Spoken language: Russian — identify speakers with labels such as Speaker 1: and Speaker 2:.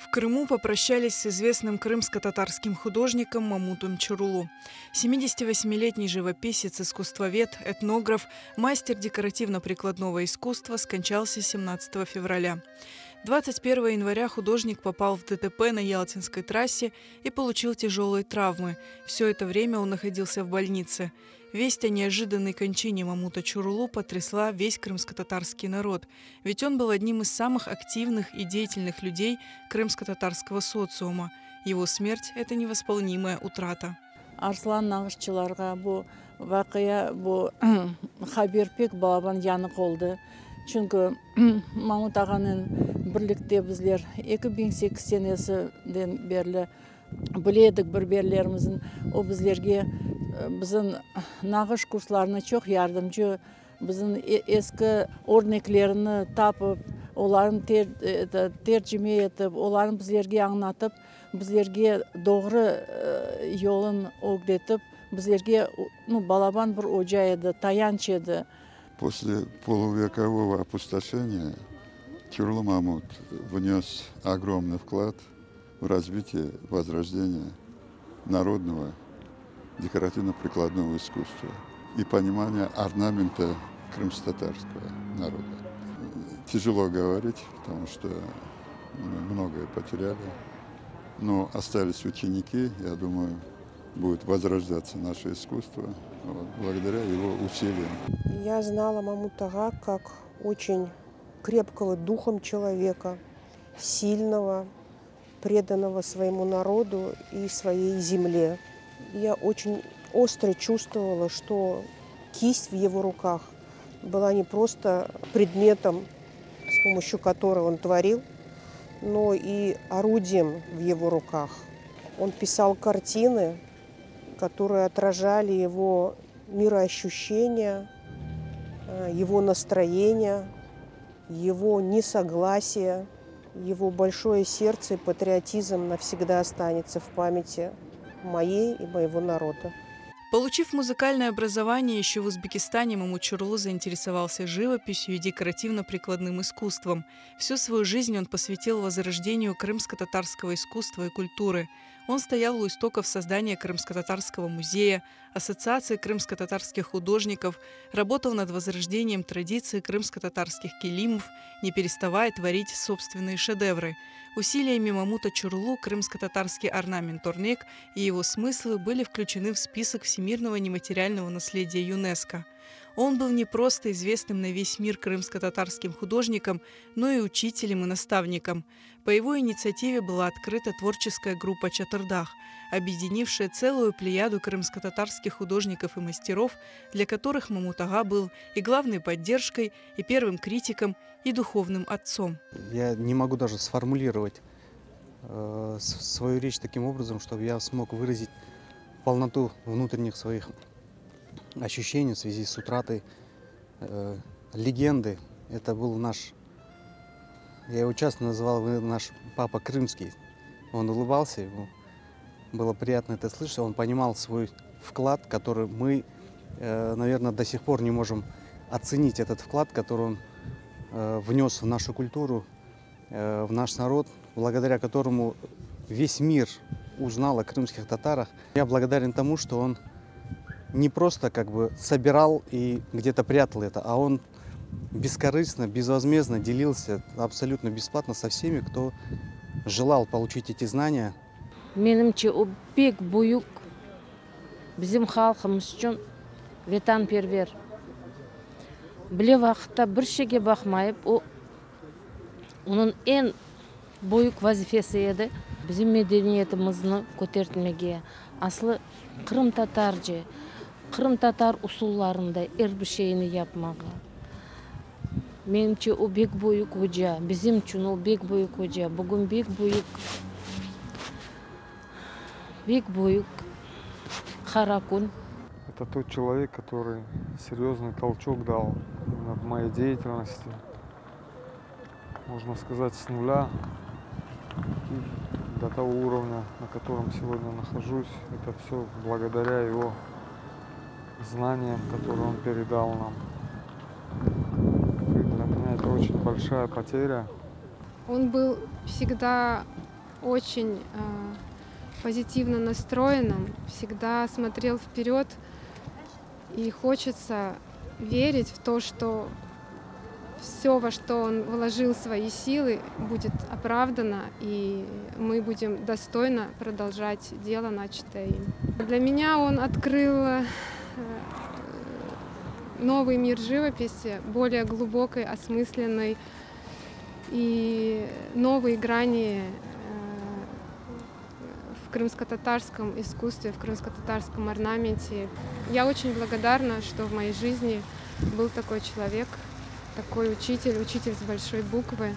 Speaker 1: В Крыму попрощались с известным крымско-татарским художником Мамутом Чорулу. 78-летний живописец, искусствовед, этнограф, мастер декоративно-прикладного искусства скончался 17 февраля. 21 января художник попал в ДТП на Ялтинской трассе и получил тяжелые травмы. Все это время он находился в больнице. Весть о неожиданной кончине Мамута Чорулу потрясла весь крымско-татарский народ, ведь он был одним из самых активных и деятельных людей крымско-татарского социума. Его смерть – это невосполнимая утрата.
Speaker 2: Арслан нағышчыларға бұл вақия бұл хаберпек балабан яны қолды. Çünkü Мамут ағаның бірлікте біздер 2008 сенесіден берлі біледік бір-берлеріміздің, о бізлерге біздің нағыш курсларына çok yardımcı, біздің ескі örneklerini tapıp, оларын tercüme etip, оларын бізлерге аңнатып, бізлерге doğru yolun öğretip, бізлерге балабан бір ocа еді, таянч еді.
Speaker 3: После полувекового опустошения Чорулу Мамут внес огромный вклад в развитие, возрождение народного декоративно-прикладного искусства и понимание орнамента крымско-татарского народа. Тяжело говорить, потому что мы многое потеряли, но остались ученики, я думаю, будет возрождаться наше искусство благодаря его усилиям.
Speaker 4: Я знала Мамут ага как очень крепкого духом человека, сильного, преданного своему народу и своей земле. Я очень остро чувствовала, что кисть в его руках была не просто предметом, с помощью которого он творил, но и орудием в его руках. Он писал картины, которые отражали его мироощущения, его настроение, его несогласие, его большое сердце и патриотизм навсегда останется в памяти моей и моего народа.
Speaker 1: Получив музыкальное образование, еще в Узбекистане Мамут Чорулу заинтересовался живописью и декоративно-прикладным искусством. Всю свою жизнь он посвятил возрождению крымско-татарского искусства и культуры. Он стоял у истоков создания Крымско-татарского музея, Ассоциации крымско-татарских художников, работал над возрождением традиций крымско-татарских килимов, не переставая творить собственные шедевры. Усилиями Мамута Чорулу крымско-татарский орнамент Орнек и его смыслы были включены в список всемирного нематериального наследия ЮНЕСКО. Он был не просто известным на весь мир крымско-татарским художником, но и учителем и наставником. По его инициативе была открыта творческая группа «Чатырдах», объединившая целую плеяду крымско-татарских художников и мастеров, для которых Мамут ага был и главной поддержкой, и первым критиком, и духовным отцом.
Speaker 5: Я не могу даже сформулировать свою речь таким образом, чтобы я смог выразить полноту внутренних своих ощущений в связи с утратой легенды. Это был наш, я его часто называл наш папа крымский. Он улыбался, ему было приятно это слышать. Он понимал свой вклад, который мы, наверное, до сих пор не можем оценить, этот вклад, который он внес в нашу культуру, в наш народ, благодаря которому весь мир узнал о крымских татарах. Я благодарен тому, что он не просто как бы собирал и где-то прятал это, а он бескорыстно, безвозмездно делился абсолютно бесплатно со всеми, кто желал получить эти знания.
Speaker 6: Менімше о бек бұйық біздің халқымыз үшін ветан первер. Біле вақытта бір шеге бақмайып, оның ең бұйық вазифесі еді біздің медениетімізді көтертмеге. Асылы Қырым татар же, Қырым татар усулларында әрбішейіні yapmaға. Менімше о бек бұйық өже, біздің үшін о бек бұйық өже. Бүгін бек бұйық Харакун.
Speaker 7: Это тот человек, который серьезный толчок дал в моей деятельности. Можно сказать, с нуля до того уровня, на котором сегодня нахожусь. Это все благодаря его знаниям, которые он передал нам. И для меня это очень большая потеря.
Speaker 8: Он был всегда очень позитивно настроенным, всегда смотрел вперед, и хочется верить в то, что все, во что он вложил свои силы, будет оправдано, и мы будем достойно продолжать дело, начатое им. Для меня он открыл новый мир живописи, более глубокой, осмысленной, и новые грани в крымско-татарском искусстве, в крымско-татарском орнаменте. Я очень благодарна, что в моей жизни был такой человек, такой учитель, учитель с большой буквы.